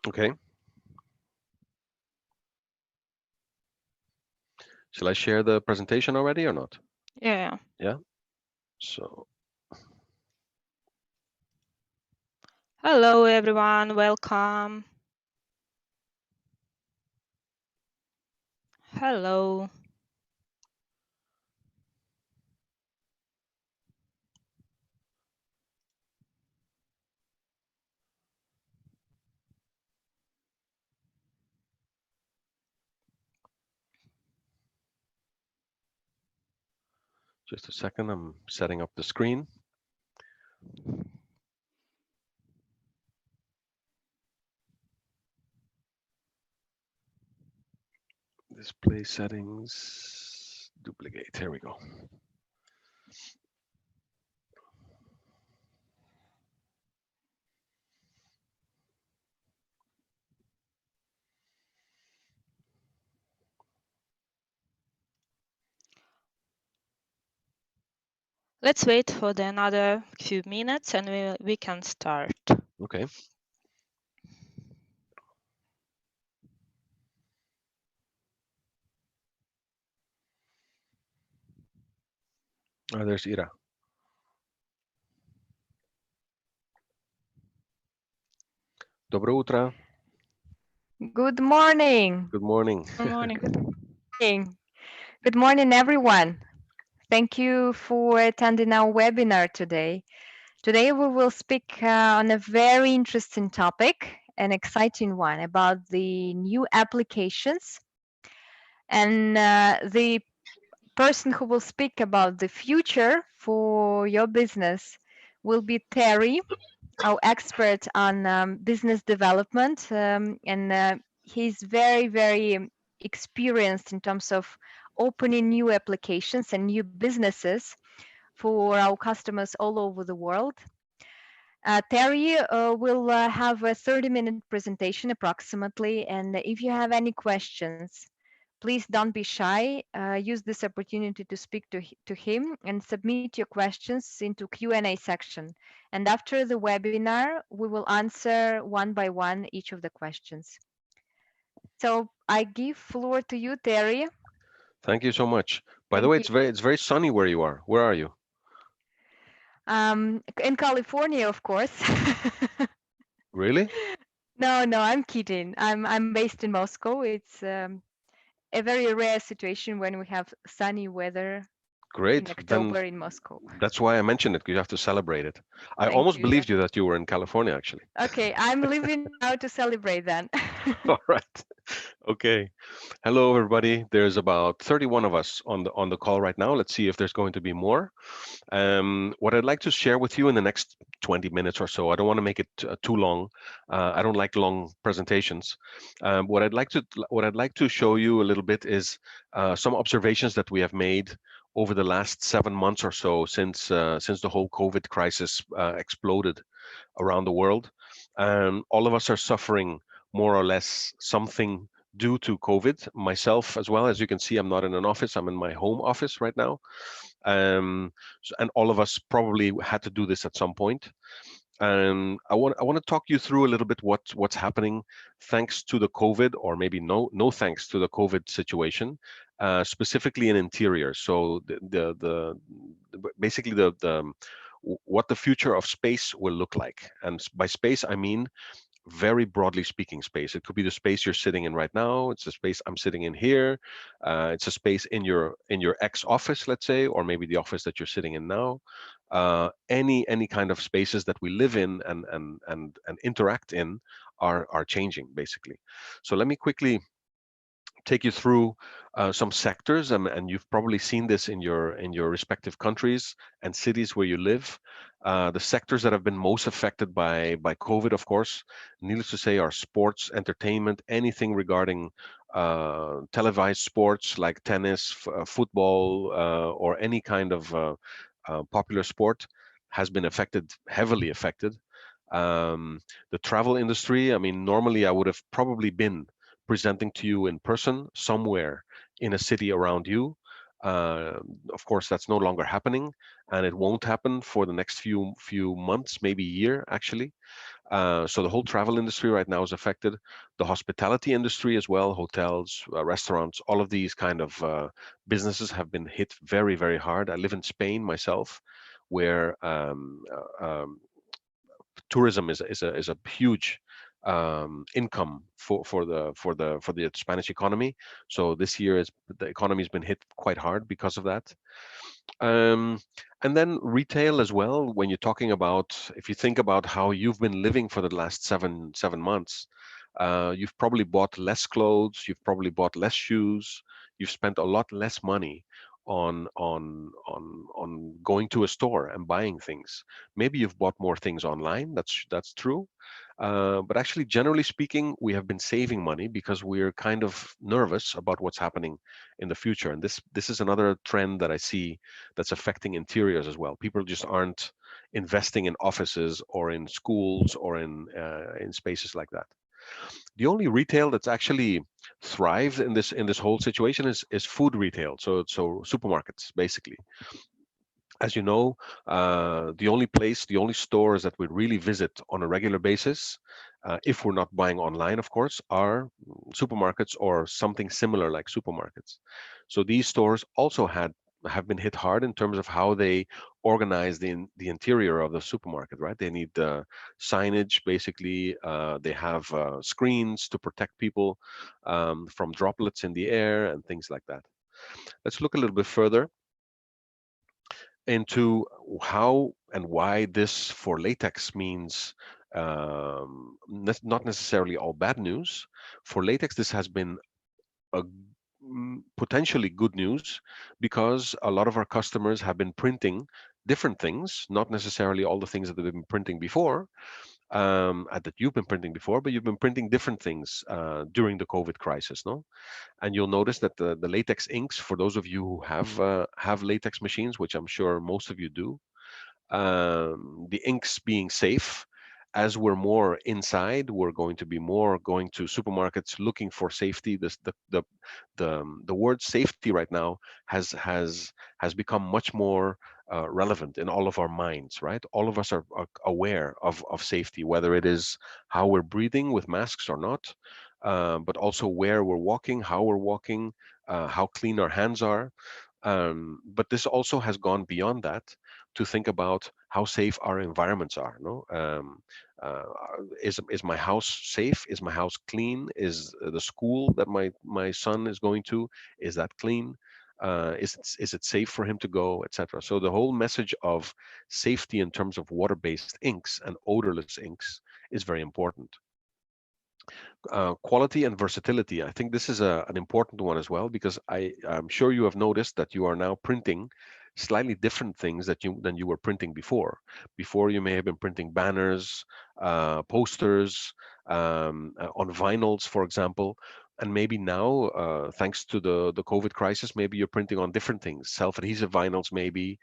Okay. Shall I share the presentation already or not? Yeah. Yeah. So Hello, everyone. Welcome. Hello. just a second. I'm setting up the screen. Display settings. Duplicate. Here we go. Let's wait for the another few minutes and we can start. Okay. There's Ira. Dobro утро. Good morning. Good morning. Good morning. Good morning. Good morning, everyone. Thank you for attending our webinar today. Today, we will speak on a very interesting topic, an exciting one about the new applications. And the person who will speak about the future for your business will be Terry, our expert on business development, and he's very, very experienced in terms of opening new applications and new businesses for our customers all over the world. Terry will have a 30-minute presentation approximately, and if you have any questions, please don't be shy. Use this opportunity to speak to him and submit your questions into Q&A section. And after the webinar, we will answer one by one each of the questions. So I give floor to you, Terry. Thank you so much. By the Thank way, you. it's very sunny where you are. Where are you? In California, of course. Really? No, no, I'm kidding. I'm based in Moscow. It's a very rare situation when we have sunny weather in Great. Then October in Moscow. that's why I mentioned it, because you have to celebrate it. I Thank almost you. Yeah. believed you that you were in California, actually. Okay, I'm leaving now to celebrate then. All right. Okay. Hello, everybody. There's about 31 of us on the call right now. Let's see if there's going to be more. What I'd like to share with you in the next 20 minutes or so, I don't want to make it too long. I don't like long presentations. What I'd like to show you a little bit is some observations that we have made over the last 7 months or so since the whole COVID crisis exploded around the world. All of us are suffering more or less something due to COVID. Myself as well, as you can see, I'm not in an office. I'm in my home office right now. And all of us probably had to do this at some point. I want to talk you through a little bit what's happening thanks to the COVID, or maybe no thanks to the COVID situation, specifically in interiors. So basically what the future of space will look like. And by space, I mean very broadly speaking space. It could be the space you're sitting in right now. It's the space I'm sitting in here. It's a space in your ex office, let's say, or maybe the office that you're sitting in now. Any kind of spaces that we live in and interact in are changing basically. So let me quickly take you through some sectors, and you've probably seen this in your respective countries and cities where you live. The sectors that have been most affected by COVID, of course, needless to say, are sports, entertainment, anything regarding televised sports like tennis, football, or any kind of popular sport has been affected, heavily affected. Um, the travel industry, I mean, normally I would have probably been presenting to you in person somewhere in a city around you. Uh, of course, that's no longer happening, and it won't happen for the next few months, maybe year actually. So the whole travel industry right now is affected. The hospitality industry as well, hotels, restaurants, all of these kind of businesses have been hit very, very hard. I live in Spain myself, where tourism is a huge income for the Spanish economy. So this year is the economy has been hit quite hard because of that. Um, and then retail as well. When you're talking about, if you think about how you've been living for the last seven months, you've probably bought less clothes, you've probably bought less shoes, you've spent a lot less money on going to a store and buying things. Maybe you've bought more things online. That's true. But actually, generally speaking, we have been saving money because we're kind of nervous about what's happening in the future. And this is another trend that I see that's affecting interiors as well. People just aren't investing in offices or in schools or in spaces like that. The only retail that's actually thrived in this whole situation is food retail. So supermarkets basically. As you know, the only stores that we really visit on a regular basis, if we're not buying online, of course, are supermarkets or something similar like supermarkets. So these stores also have been hit hard in terms of how they organize the interior of the supermarket, right? They need signage, basically. They have screens to protect people from droplets in the air and things like that. Let's look a little bit further into how and why this for latex means not necessarily all bad news. For latex, this has been a potentially good news because a lot of our customers have been printing different things, not necessarily all the things that they've been printing before, that you've been printing before, but you've been printing different things during the COVID crisis, no? And you'll notice that the latex inks, for those of you who have latex machines, which I'm sure most of you do, the inks being safe. As we're more inside, we're going to be more going to supermarkets looking for safety. The word safety right now has become much more relevant in all of our minds, right? All of us are aware of safety, whether it is how we're breathing with masks or not, but also where we're walking, how we're walking, how clean our hands are. But this also has gone beyond that to think about how safe our environments are. No, is my house safe? Is my house clean? Is the school that my son is going to, is that clean? Is it safe for him to go, etc. So the whole message of safety in terms of water-based inks and odorless inks is very important. Quality and versatility. I think this is an important one as well because I'm sure you have noticed that you are now printing slightly different things than you were printing before. Before you may have been printing banners, posters, on vinyls, for example. And maybe now, thanks to the COVID crisis, maybe you're printing on different things, self-adhesive vinyls, maybe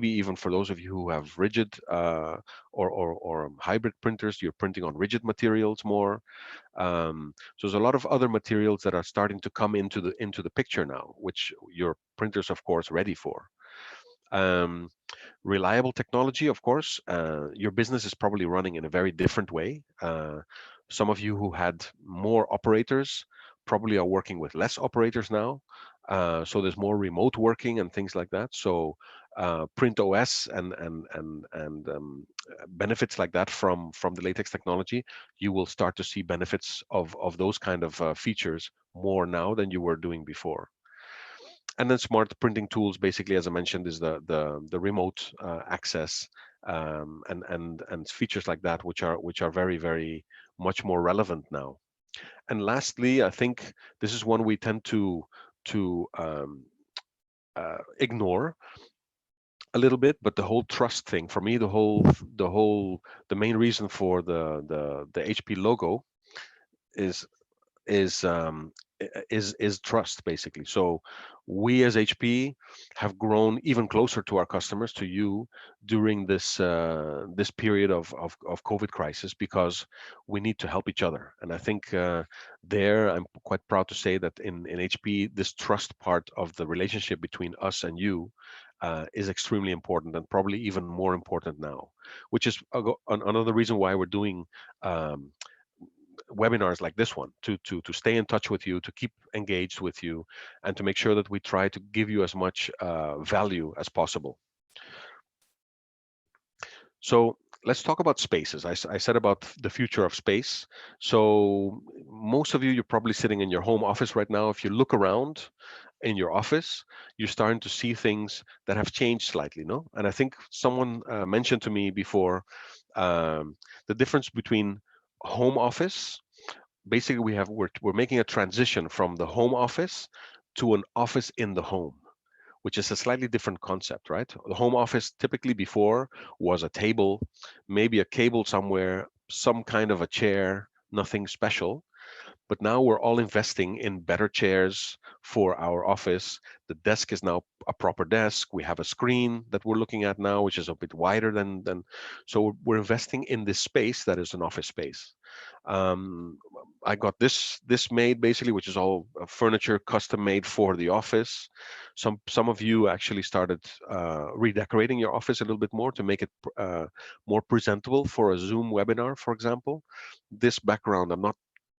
even for those of you who have rigid or hybrid printers, you're printing on rigid materials more. So there's a lot of other materials that are starting to come into the picture now, which your printers, of course, ready for. Um, Reliable technology, of course. Your business is probably running in a very different way. Some of you who had more operators probably are working with less operators now. So there's more remote working and things like that. So print OS and benefits like that from the latex technology, you will start to see benefits of those kind of features more now than you were doing before. And then smart printing tools, basically, as I mentioned, is the remote access, and features like that, which are very, very much more relevant now. And lastly, I think this is one we tend to ignore a little bit, but the whole trust thing, for me, the main reason for the HP logo is is um, is trust, basically. So we as HP have grown even closer to our customers, to you, during this period of COVID crisis, because we need to help each other. And I think there I'm quite proud to say that in HP, this trust part of the relationship between us and you is extremely important, and probably even more important now, which is another reason why we're doing um, webinars like this one, to stay in touch with you, to keep engaged with you, and to make sure that we try to give you as much value as possible. So let's talk about spaces. I said about the future of space. So most of you, you're probably sitting in your home office right now. If you look around in your office, you're starting to see things that have changed slightly, no? And I think someone mentioned to me before um, the difference between home office. Basically, we're making a transition from the home office to an office in the home, which is a slightly different concept, right? The home office typically before was a table, maybe a cable somewhere, some kind of a chair, nothing special. But now we're all investing in better chairs for our office. The desk is now a proper desk. We have a screen that we're looking at now, which is a bit wider than. So we're investing in this space that is an office space. Um, I got this made basically, which is all furniture custom made for the office. Some of you actually started redecorating your office a little bit more to make it more presentable for a Zoom webinar, for example. This background I'm not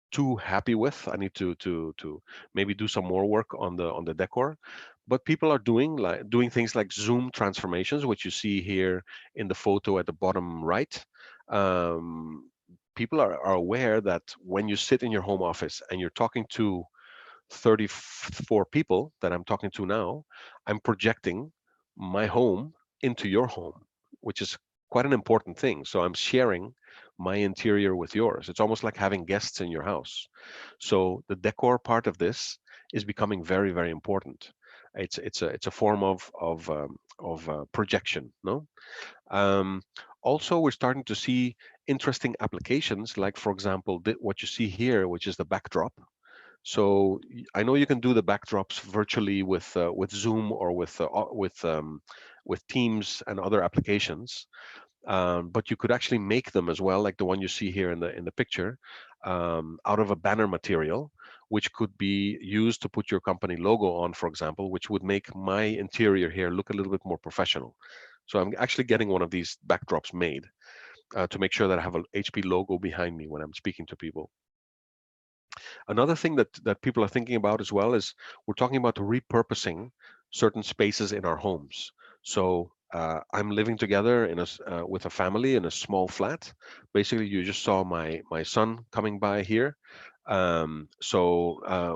too happy with. I need to maybe do some more work on the decor. But people are doing things like Zoom transformations, which you see here in the photo at the bottom right. Um, People are aware that when you sit in your home office and you're talking to 34 people that I'm talking to now, I'm projecting my home into your home, which is quite an important thing. So I'm sharing my interior with yours. It's almost like having guests in your house. So the decor part of this is becoming very, very important. It's a form of projection, no? Um, Also, we're starting to see interesting applications, like for example, what you see here, which is the backdrop. So I know you can do the backdrops virtually with Zoom or with Teams and other applications, but you could actually make them as well, like the one you see here in the picture, out of a banner material, which could be used to put your company logo on, for example, which would make my interior here look a little bit more professional. So I'm actually getting one of these backdrops made to make sure that I have a HP logo behind me when I'm speaking to people. Another thing that people are thinking about as well is we're talking about repurposing certain spaces in our homes. So I'm living together with a family in a small flat. Basically, you just saw my son coming by here.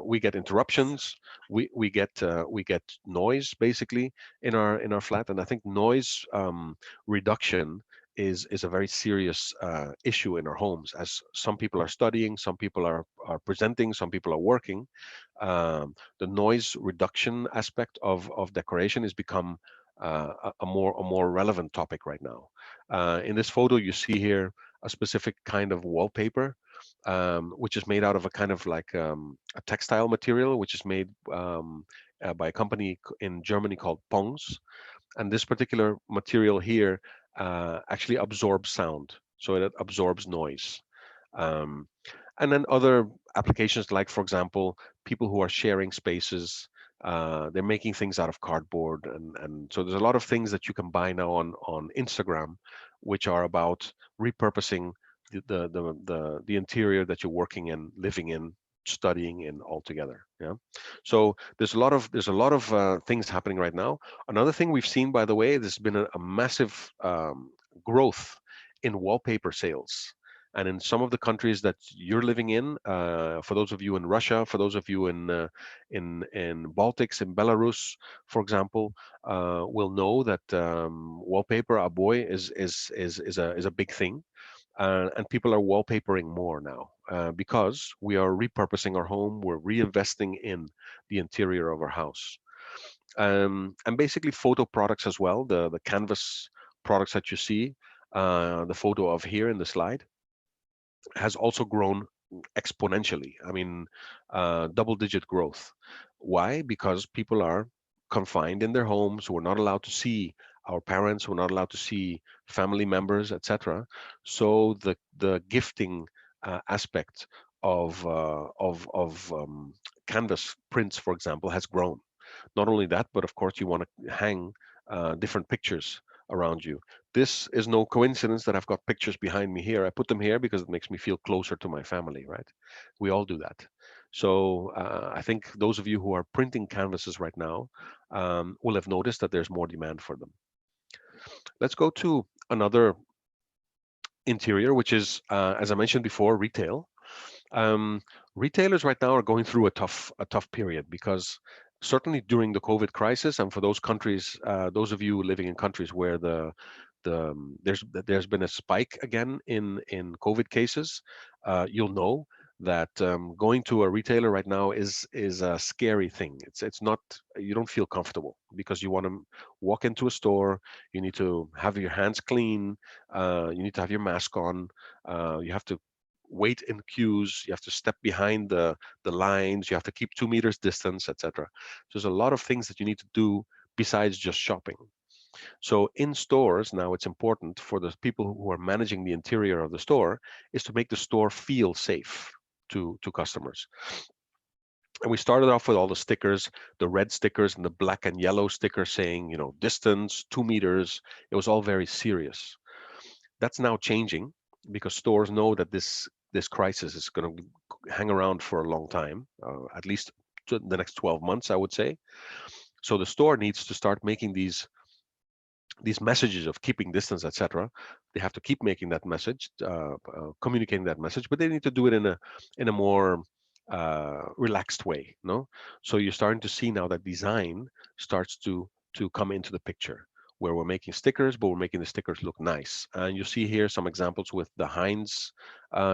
We get interruptions. We get noise basically in our flat, and I think noise reduction is a very serious issue in our homes, as some people are studying, some people are presenting, some people are working. The noise reduction aspect of decoration has become a more relevant topic right now. In this photo, you see here a specific kind of wallpaper, which is made out of a kind of like a textile material, which is made by a company in Germany called Pongs. And this particular material here actually absorbs sound, so it absorbs noise. Um, and then other applications, like for example, people who are sharing spaces, they're making things out of cardboard, and so there's a lot of things that you can buy now on Instagram, which are about repurposing the interior that you're working in, living in, studying in altogether. Yeah. So there's a lot of things happening right now. Another thing we've seen, by the way, there's been a massive growth in wallpaper sales. And in some of the countries that you're living in, for those of you in Russia, for those of you in Baltics, in Belarus, for example, will know that wallpaper, aboy, is a big thing, and people are wallpapering more now because we are repurposing our home. We're reinvesting in the interior of our house, and basically photo products as well. The canvas products that you see, the photo of here in the slide, has also grown exponentially. I mean, double-digit growth. Why? Because people are confined in their homes. We're not allowed to see our parents. We're not allowed to see family members, etc. So the gifting aspect of canvas prints, for example, has grown. Not only that, but of course, you want to hang different pictures around you. This is no coincidence that I've got pictures behind me here. I put them here because it makes me feel closer to my family, right? We all do that. So I think those of you who are printing canvases right now will have noticed that there's more demand for them. Let's go to another interior, which is, as I mentioned before, retail. Um, Retailers right now are going through a tough period because certainly during the COVID crisis, and for those countries, those of you living in countries where there's been a spike again in COVID cases, you'll know that going to a retailer right now is a scary thing. It's not, you don't feel comfortable because you want to walk into a store, you need to have your hands clean, you need to have your mask on, you have to wait in queues, you have to step behind the lines, you have to keep 2 meters distance, etc. There's a lot of things that you need to do besides just shopping. So in stores now, it's important for the people who are managing the interior of the store is to make the store feel safe to customers. And we started off with all the stickers, the red stickers and the black and yellow stickers saying, distance, 2 meters. It was all very serious. That's now changing because stores know that this crisis is going to hang around for a long time, at least to the next 12 months, I would say. So the store needs to start making these messages of keeping distance, etc. They have to keep making that message, communicating that message, but they need to do it in a more relaxed way. No, so you're starting to see now that design starts to come into the picture, where we're making stickers, but we're making the stickers look nice. And you see here some examples with the Heinz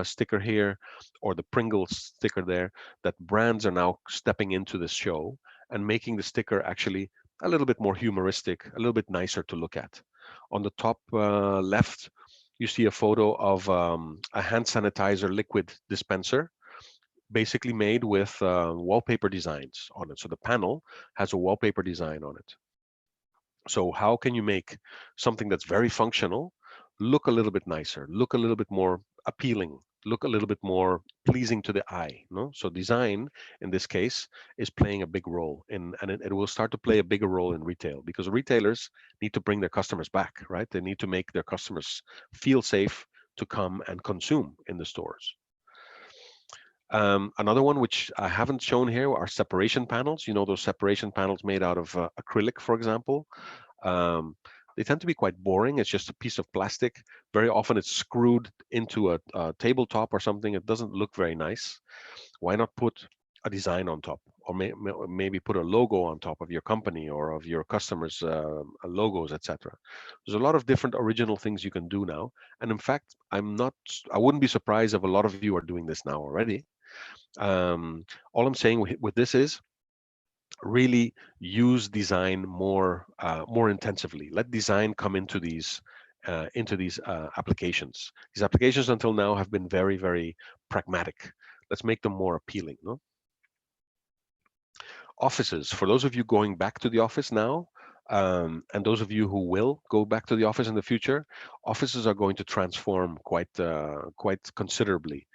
sticker here, or the Pringles sticker there. That brands are now stepping into this show and making the sticker actually a little bit more humoristic, a little bit nicer to look at. On the top left, you see a photo of a hand sanitizer liquid dispenser, basically made with wallpaper designs on it. So the panel has a wallpaper design on it. So how can you make something that's very functional look a little bit nicer, look a little bit more appealing, look a little bit more pleasing to the eye? No, so design in this case is playing a big role in, and it will start to play a bigger role in retail because retailers need to bring their customers back, right? They need to make their customers feel safe to come and consume in the stores. Another one which I haven't shown here are separation panels. You know, those separation panels made out of acrylic, for example. Um, they tend to be quite boring. It's just a piece of plastic. Very often it's screwed into a tabletop or something. It doesn't look very nice. Why not put a design on top, or maybe put a logo on top of your company or of your customers' logos, etc. There's a lot of different original things you can do now. And in fact, I wouldn't be surprised if a lot of you are doing this now already. All I'm saying with this is really use design more intensively. Let design come into these applications. These applications until now have been very, very pragmatic. Let's make them more appealing. No? Offices. For those of you going back to the office now, and those of you who will go back to the office in the future, offices are going to transform quite considerably.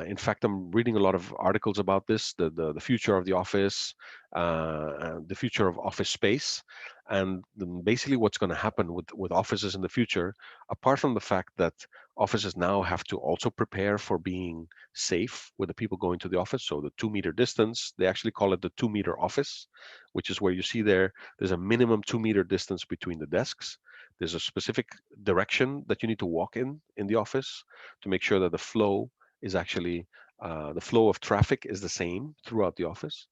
In fact, I'm reading a lot of articles about this, the future of the office, the future of office space, and then basically what's going to happen with offices in the future, apart from the fact that offices now have to also prepare for being safe with the people going to the office. So the 2 meter distance, they actually call it the 2 meter office, which is where you see there's a minimum 2 meter distance between the desks. There's a specific direction that you need to walk in the office to make sure that the flow is actually the flow of traffic is the same throughout the office.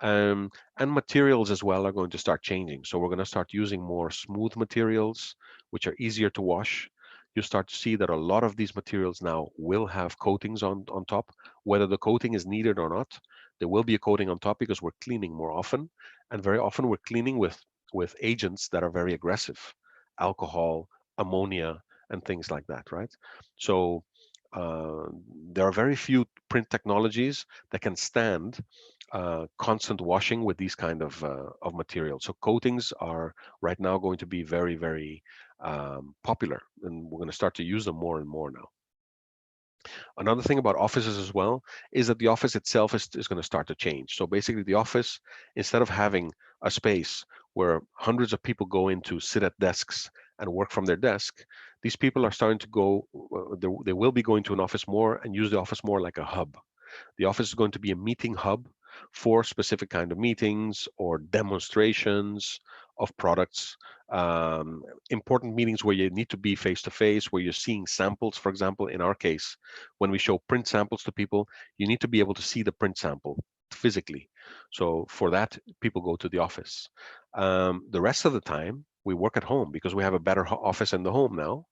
And materials as well are going to start changing. So we're going to start using more smooth materials, which are easier to wash. You start to see that a lot of these materials now will have coatings on top, whether the coating is needed or not. There will be a coating on top because we're cleaning more often, and very often we're cleaning with agents that are very aggressive, alcohol, ammonia, and things like that, right? So uh, there are very few print technologies that can stand constant washing with these kind of materials. So coatings are right now going to be very, very popular, and we're going to start to use them more and more now. Another thing about offices as well is that the office itself is going to start to change. So basically, the office, instead of having a space where hundreds of people go in to sit at desks and work from their desk, these people are starting to go, they will be going to an office more and use the office more like a hub. The office is going to be a meeting hub for specific kind of meetings or demonstrations of products, important meetings where you need to be face to face, where you're seeing samples. For example, in our case, when we show print samples to people, you need to be able to see the print sample physically. So for that, people go to the office. The rest of the time, we work at home because we have a better office in the home now.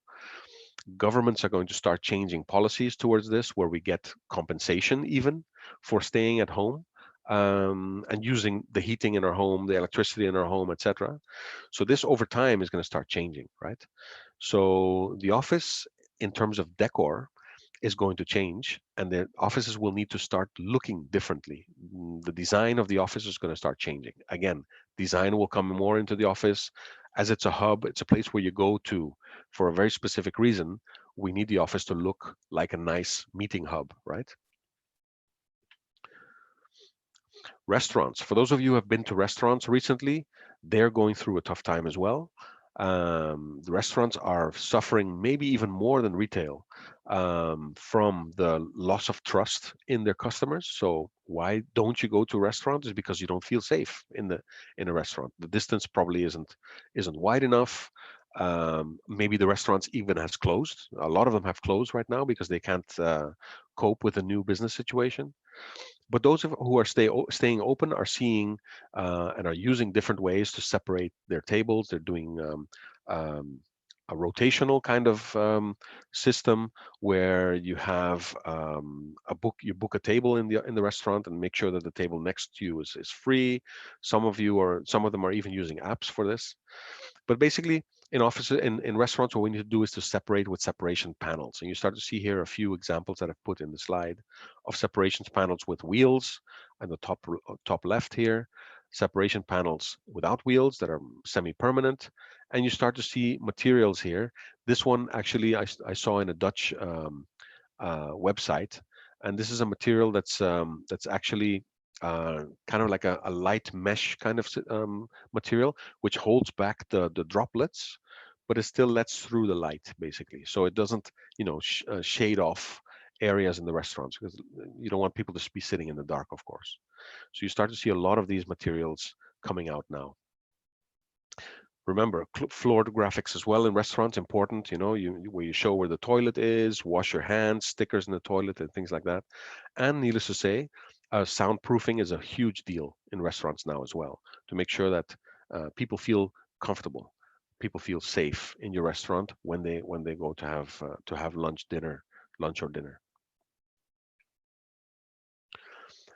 Governments are going to start changing policies towards this, where we get compensation even for staying at home, and using the heating in our home, the electricity in our home, etc. So this over time is going to start changing, right? So the office, in terms of decor, is going to change, and the offices will need to start looking differently. The design of the office is going to start changing. Again, design will come more into the office. As it's a hub, it's a place where you go to for a very specific reason. We need the office to look like a nice meeting hub, right? Restaurants. For those of you who have been to restaurants recently, they're going through a tough time as well. The restaurants are suffering maybe even more than retail, from the loss of trust in their customers. So why don't you go to restaurants? Is because you don't feel safe in a restaurant. The distance probably isn't wide enough. Maybe the restaurants even has closed. A lot of them have closed right now because they can't cope with the new business situation. But those who are staying open are seeing, and are using different ways to separate their tables. They're doing um, a rotational kind of system where you have you book a table in the restaurant and make sure that the table next to you is free. Some of them are even using apps for this. But basically, in offices, in restaurants, what we need to do is to separate with separation panels. And you start to see here a few examples that I've put in the slide of separations panels with wheels, and the top left here, separation panels without wheels that are semi-permanent. And you start to see materials here. This one actually I saw in a Dutch website, and this is a material that's actually kind of like a light mesh kind of material, which holds back the droplets, but it still lets through the light basically. So it doesn't, shade off areas in the restaurants, because you don't want people to be sitting in the dark, of course. So you start to see a lot of these materials coming out now. Remember, floored graphics as well in restaurants, important, where you show where the toilet is, wash your hands, stickers in the toilet, and things like that. And needless to say, soundproofing is a huge deal in restaurants now as well, to make sure that people feel comfortable, people feel safe in your restaurant when they go to have lunch or dinner.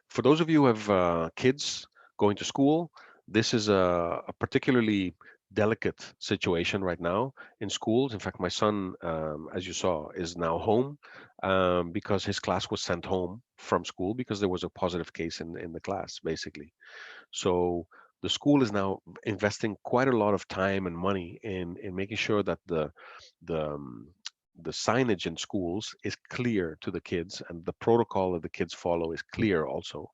For those of you who have kids going to school, this is a particularly delicate situation right now in schools. In fact, my son, as you saw, is now home because his class was sent home from school because there was a positive case in the class, basically. So the school is now investing quite a lot of time and money in making sure that the um, the signage in schools is clear to the kids, and the protocol that the kids follow is clear also,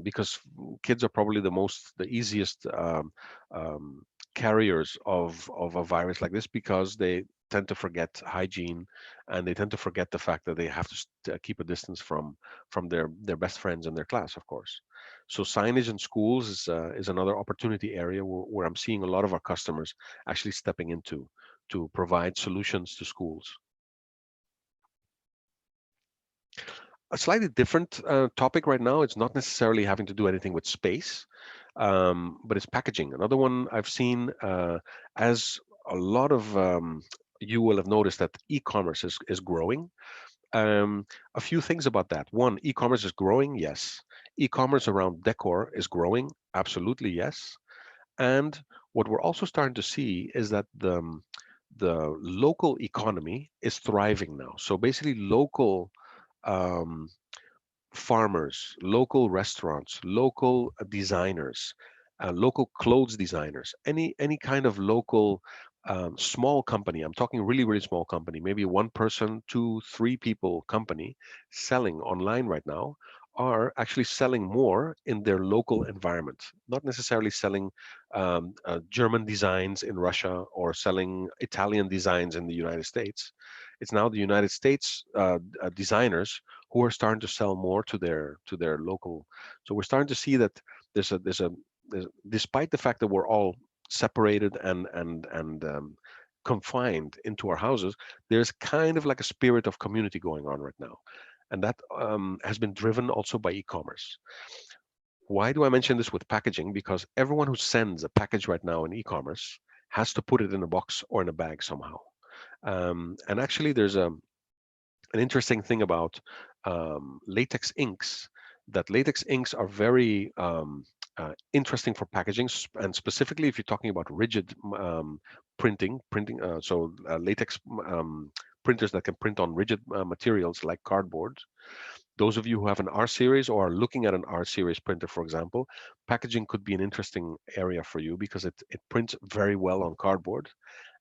because kids are probably the easiest carriers of a virus like this, because they tend to forget hygiene, and they tend to forget the fact that they have to keep a distance from their best friends in their class, of course. So signage in schools is another opportunity area where I'm seeing a lot of our customers actually stepping into to provide solutions to schools. A slightly different topic right now. It's not necessarily having to do anything with space, but it's packaging. Another one I've seen, as a lot of you will have noticed that e-commerce is growing. A few things about that. One, e-commerce is growing, yes. E-commerce around decor is growing, absolutely, yes. And what we're also starting to see is that the local economy is thriving now. So basically, local um, farmers, local restaurants, local designers, local clothes designers, any kind of local small company. I'm talking really, really small company, maybe one person, two, three people company selling online right now, are actually selling more in their local environment, not necessarily selling German designs in Russia or selling Italian designs in the United States. It's now the United States designers who are starting to sell more to their local. So we're starting to see that there's, despite the fact that we're all separated and confined into our houses, there's kind of like a spirit of community going on right now, and that has been driven also by e-commerce. Why do I mention this with packaging? Because everyone who sends a package right now in e-commerce has to put it in a box or in a bag somehow. And actually, there's an interesting thing about latex inks, that latex inks are very interesting for packaging, and specifically if you're talking about rigid printing, latex printers that can print on rigid materials like cardboard. Those of you who have an R series or are looking at an R series printer, for example, packaging could be an interesting area for you because it prints very well on cardboard.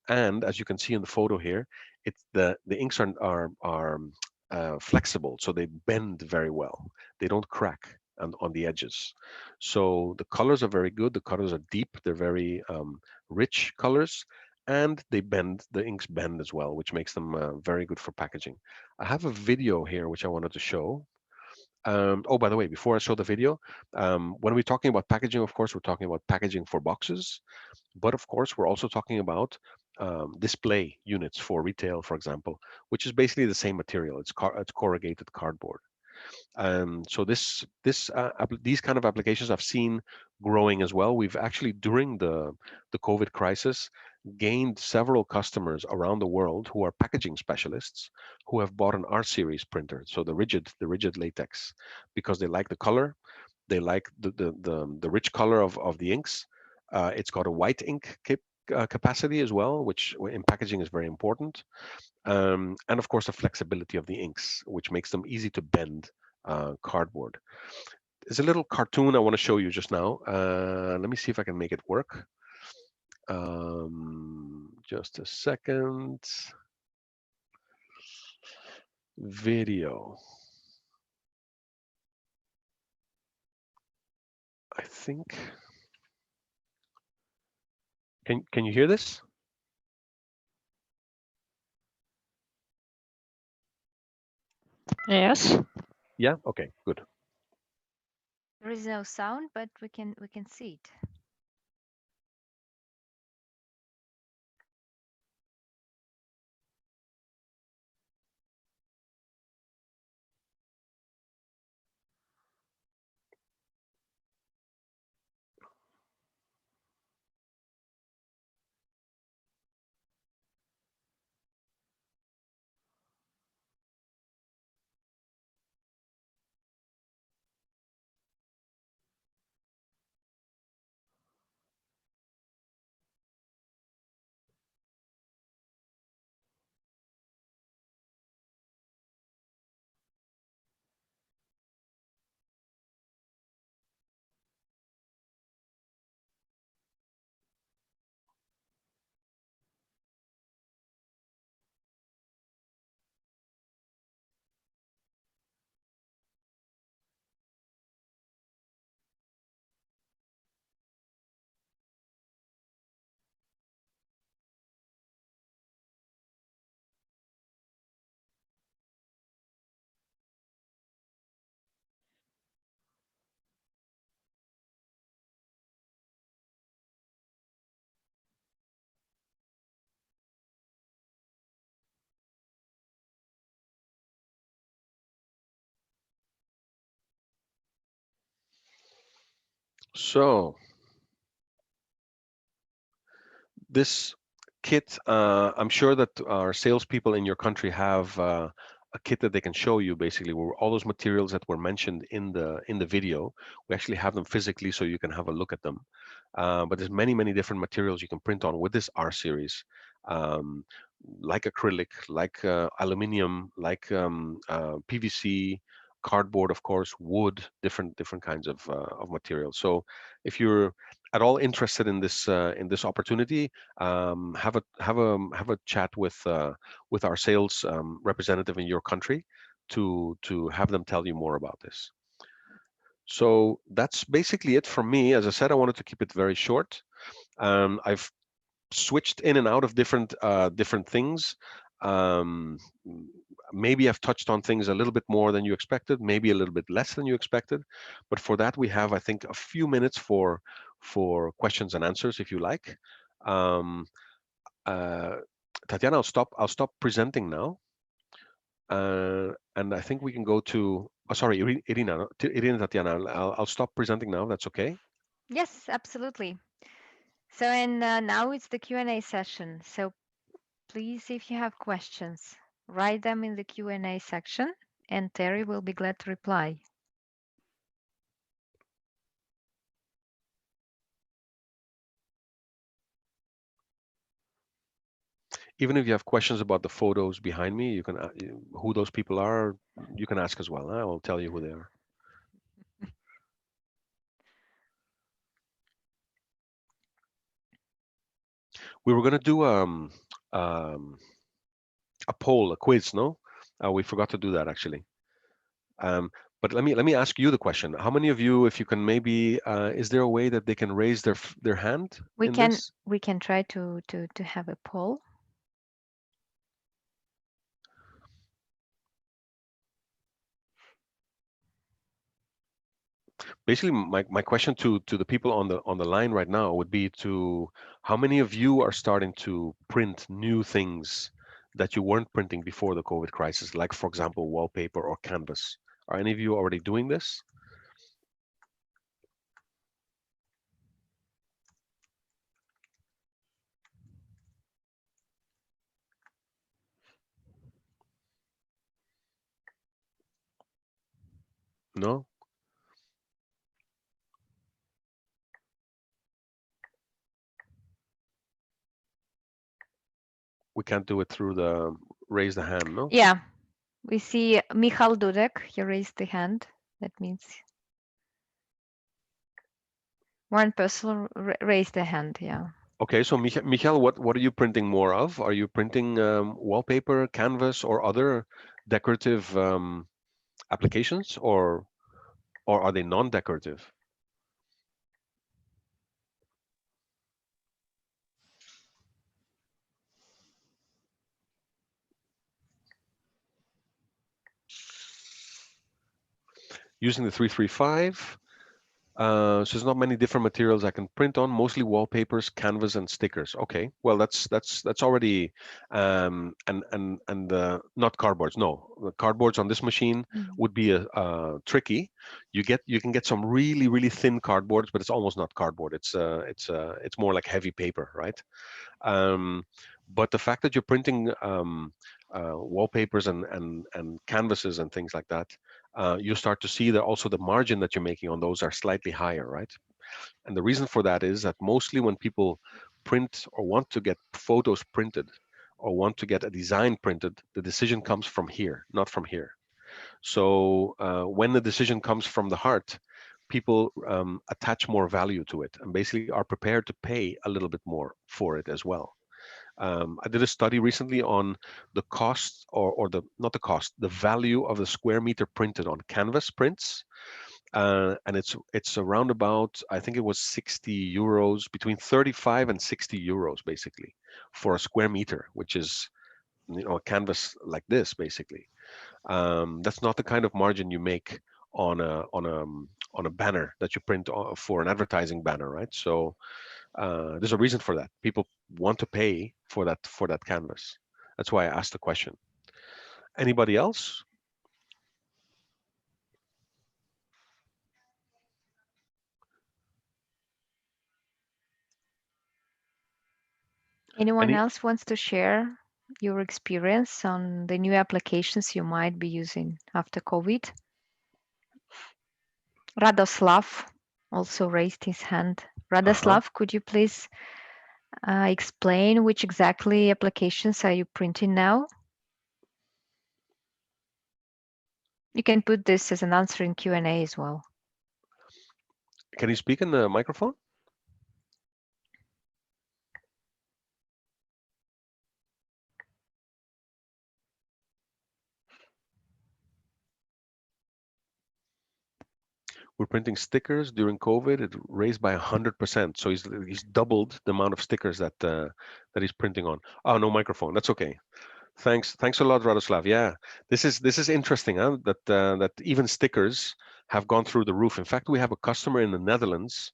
And as you can see in the photo here, it's the inks are flexible, so they bend very well. They don't crack on the edges. So the colors are very good. The colors are deep. They're very rich colors, and they bend. The inks bend as well, which makes them very good for packaging. I have a video here which I wanted to show. Oh, by the way, before I show the video, when we're talking about packaging, of course, we're talking about packaging for boxes. But of course, we're also talking about display units for retail, for example, which is basically the same material. It's corrugated cardboard. So these kind of applications I've seen growing as well. We've actually during the COVID crisis gained several customers around the world who are packaging specialists who have bought an R series printer, so the rigid latex, because they like the color, they like the rich color of the inks. It's got a white ink capacity as well, which in packaging is very important. And of course, the flexibility of the inks, which makes them easy to bend cardboard. There's a little cartoon I want to show you just now. Let me see if I can make it work. Just a second. Video. I think. Can you hear this? Yes. Yeah. Okay. Good. There is no sound, but we can see it. So this kit, I'm sure that our salespeople in your country have a kit that they can show you, basically, where all those materials that were mentioned in the video, we actually have them physically, so you can have a look at them. But there's many different materials you can print on with this R series, um, like acrylic, like aluminum, like PVC, cardboard, of course, wood, different kinds of materials. So if you're at all interested in this opportunity, have a chat with our sales representative in your country to have them tell you more about this. So that's basically it from me. As I said, I wanted to keep it very short. I've switched in and out of different things. Um, Maybe I've touched on things a little bit more than you expected, maybe a little bit less than you expected. But for that, we have, I think, a few minutes for questions and answers, if you like. Um, uh, Tatiana, I'll stop presenting now, and I think we can go to. Oh, sorry, Irina, Irina, Tatiana. I'll stop presenting now. That's okay. Yes, absolutely. So, and now it's the Q&A session. So please, if you have questions, write them in the Q&A section, and Terry will be glad to reply. Even if you have questions about the photos behind me, you can who those people are. You can ask as well. I will tell you who they are. We were going to do um, a poll, a quiz. No, we forgot to do that actually. Um, but let me ask you the question. How many of you, if you can maybe, is there a way that they can raise their hand We in can this? we can try to have a poll. Basically, my question to the people on the line right now would be to how many of you are starting to print new things that you weren't printing before the COVID crisis, like for example, wallpaper or canvas. Are any of you already doing this? No, we can't do it through the raise the hand. No. Yeah, we see Michal Dudek. He raised the hand. That means one person raised the hand. Yeah. Okay, so Michael, what are you printing more of? Are you printing wallpaper, canvas, or other decorative applications, or are they non-decorative? Using the 335, so there's not many different materials I can print on, mostly wallpapers, canvas, and stickers. Okay, well that's already and not cardboards. No, the cardboards on this machine Mm. would be tricky. You can get some really thin cardboards, but it's almost not cardboard. It's more like heavy paper, right? Um, but the fact that you're printing wallpapers and canvases and things like that, you start to see that also the margin that you're making on those are slightly higher, right? And the reason for that is that mostly when people print or want to get photos printed or want to get a design printed, the decision comes from here, not from here. So when the decision comes from the heart, people attach more value to it and basically are prepared to pay a little bit more for it as well. I did a study recently on the cost or the not the cost, the value of the square meter printed on canvas prints, and it's around about, I think it was 60 euros, between 35 and 60 euros basically for a square meter, which is a canvas like this basically. That's not the kind of margin you make on a banner that you print for an advertising banner, right? So there's a reason for that. People want to pay for that canvas. That's why I asked the question. Anybody else? Anyone Any? else wants to share your experience on the new applications you might be using after COVID? Radoslav also raised his hand. Uh-huh. Radoslav, could you please explain which exactly applications are you printing now? You can put this as an answer in Q&A as well. Can you speak in the microphone? We're printing stickers during COVID. It raised by 100%. So he's doubled the amount of stickers that he's printing on. Oh, no microphone. That's okay. Thanks a lot, Radoslav. Yeah, this is interesting, huh? That even stickers have gone through the roof. In fact, we have a customer in the Netherlands,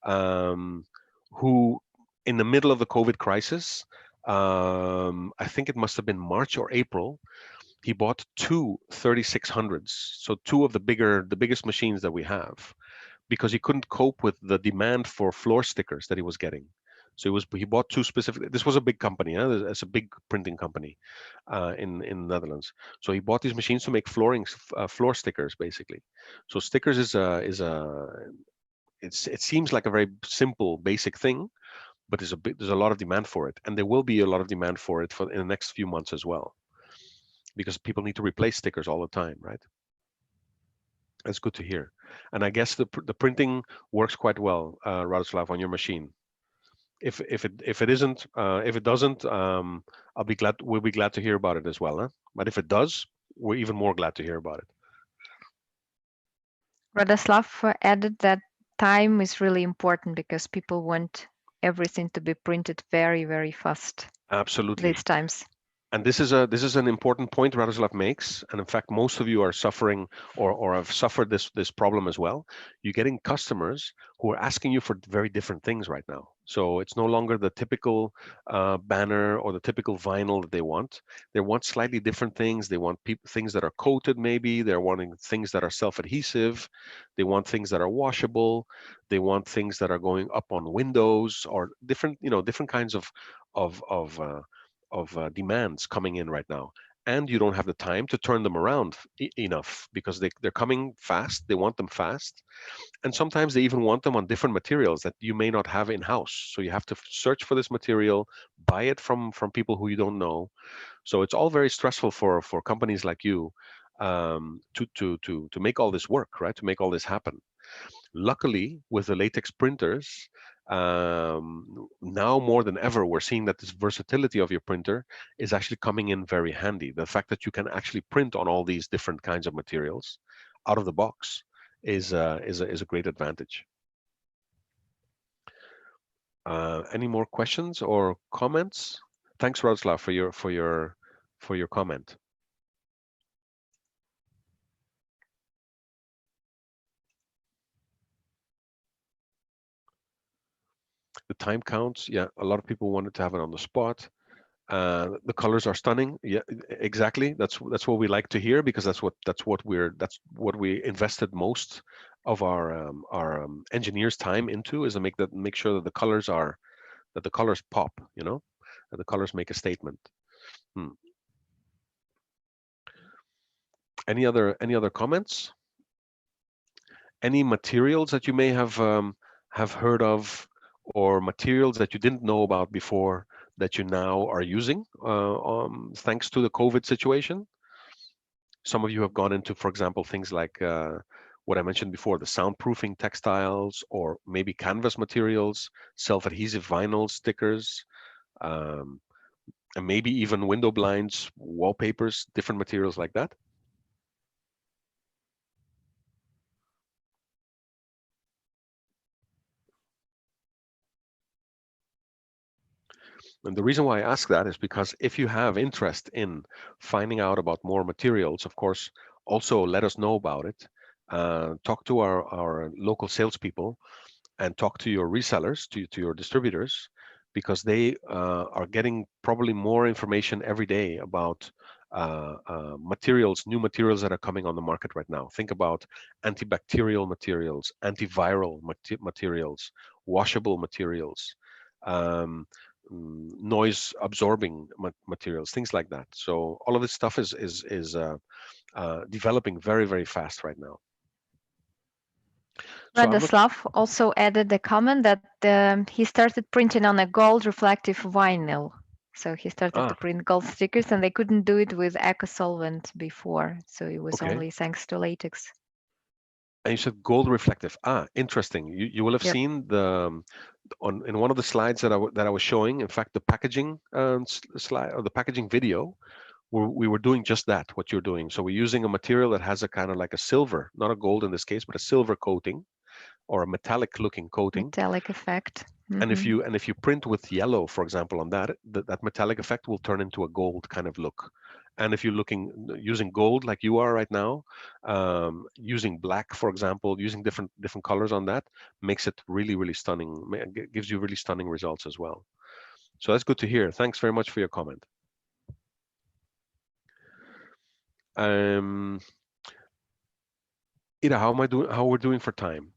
um, who, in the middle of the COVID crisis, I think it must have been March or April, he bought two 3600s, so two of the biggest machines that we have, because he couldn't cope with the demand for floor stickers that he was getting. So he bought two specific. This was a big company. Huh? It's a big printing company in the Netherlands. So he bought these machines to make floor stickers, basically. So stickers it seems like a very simple, basic thing, but there's a lot of demand for it, and there will be a lot of demand for it in the next few months as well, because people need to replace stickers all the time, right? That's good to hear. And I guess the printing works quite well, Radoslav, on your machine. If it doesn't, we'll be glad to hear about it as well. Huh? But if it does, we're even more glad to hear about it. Radoslav added that time is really important because people want everything to be printed very, very fast Absolutely. these times. And this is an important point Radoslav makes, and in fact, most of you are suffering or have suffered this problem as well. You're getting customers who are asking you for very different things right now. So it's no longer the typical banner or the typical vinyl that they want. They want slightly different things. They want things that are coated, maybe. They're wanting things that are self-adhesive. They want things that are washable. They want things that are going up on windows, or different kinds of demands coming in right now, and you don't have the time to turn them around enough, because they're coming fast. They want them fast, and sometimes they even want them on different materials that you may not have in house, so you have to search for this material, buy it from people who you don't know. So it's all very stressful for companies like you, to make all this work, right, to make all this happen. Luckily, with the latex printers, now more than ever, we're seeing that this versatility of your printer is actually coming in very handy. The fact that you can actually print on all these different kinds of materials out of the box is a great advantage. Any more questions or comments? Thanks, Radoslav, for your comment. The time counts. Yeah, a lot of people wanted to have it on the spot. The colors are stunning. Yeah, exactly. That's what we like to hear, because that's what we invested most of our engineers' time into, is to make sure that the colors pop. That the colors make a statement. Hmm. Any other comments? Any materials that you may have heard of, or materials that you didn't know about before that you now are using, thanks to the COVID situation? Some of you have gone into, for example, things like what I mentioned before, the soundproofing textiles, or maybe canvas materials, self-adhesive vinyl stickers, um, and maybe even window blinds, wallpapers, different materials like that. And the reason why I ask that is because if you have interest in finding out about more materials, of course, also let us know about it. Talk to our local salespeople, and talk to your resellers, to your distributors, because they are getting probably more information every day about new materials that are coming on the market right now. Think about antibacterial materials, antiviral materials, washable materials, noise absorbing materials, things like that. So all of this stuff is developing very, very fast right now. So Radoslav also added a comment that he started printing on a gold reflective vinyl. So he started to print gold stickers, and they couldn't do it with eco solvent before. So it was okay. only thanks to latex. And you said gold reflective. Interesting. You will have Yep. seen in one of the slides that I was showing. In fact, the packaging slide, or the packaging video, we were doing just that, what you're doing. So we're using a material that has a kind of like a silver, not a gold in this case, but a silver coating or a metallic looking coating. Metallic effect. And if Mhm. you print with yellow, for example, on that, that metallic effect will turn into a gold kind of look. And if you're looking using gold like you are right now, using black, for example, using different colors on that makes it really, really stunning. Gives you really stunning results as well. So that's good to hear. Thanks very much for your comment. Um, Ida, how am I doing? How we're doing for time?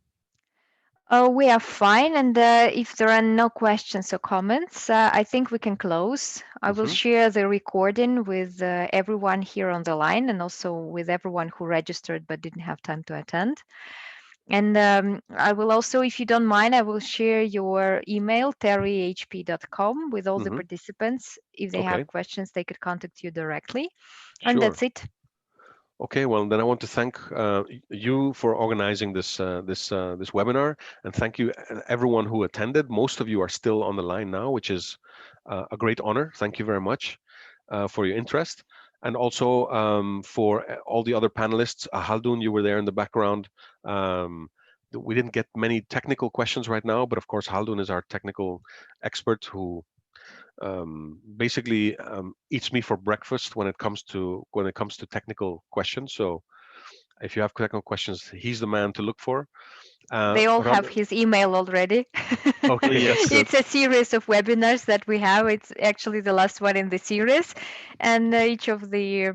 Oh, we are fine. And if there are no questions or comments, I think we can close. I will Hmm. share the recording with everyone here on the line and also with everyone who registered but didn't have time to attend. And I will also, if you don't mind, I will share your email, terryhp.com, with all the Hmm. participants. If they have Okay, questions, they could contact you directly. And sure. that's it. Okay, well then I want to thank you for organizing this webinar, and thank you everyone who attended. Most of you are still on the line now, which is a great honor. Thank you very much for your interest, and also for all the other panelists. Haldun, you were there in the background. Um, we didn't get many technical questions right now, but of course Haldun is our technical expert who basically eats me for breakfast when it comes to technical questions. So if you have technical questions, he's the man to look for. They all Rad- have his email already. okay, that's Yes. good. It's a series of webinars that we have. It's actually the last one in the series. And each of the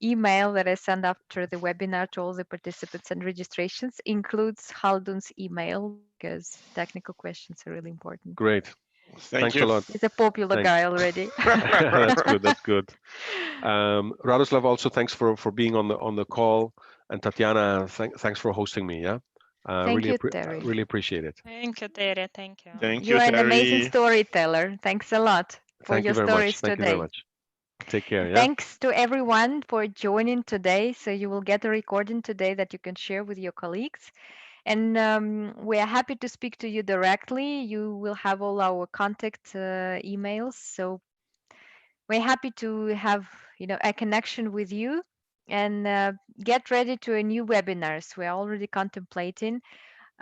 email that I send after the webinar to all the participants and registrations includes Haldun's email because technical questions are really important. Great. Thank Thanks a you. lot. He's a popular Thanks. guy already. That's good. That's good. Radoslav, also thanks for being on the call, and Tatiana, thanks for hosting me. Yeah, Thank you, Terry. really appreciate it. Thank you, Tere. Thank you. Thank You you, are an amazing Terry. storyteller. Thanks a lot for Thank you your very much. stories Thank you very today. much. Take care. Yeah. Thanks to everyone for joining today. So you will get a recording today that you can share with your colleagues. And we are happy to speak to you directly. You will have all our contact emails. So we're happy to have a connection with you and get ready to a new webinars. We're already contemplating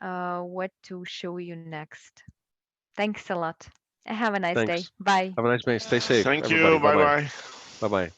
what to show you next. Thanks a lot. Have a nice day. Thanks. Bye. Have a nice day. Stay safe, Thank everybody. you. Bye Bye bye. bye. Bye bye.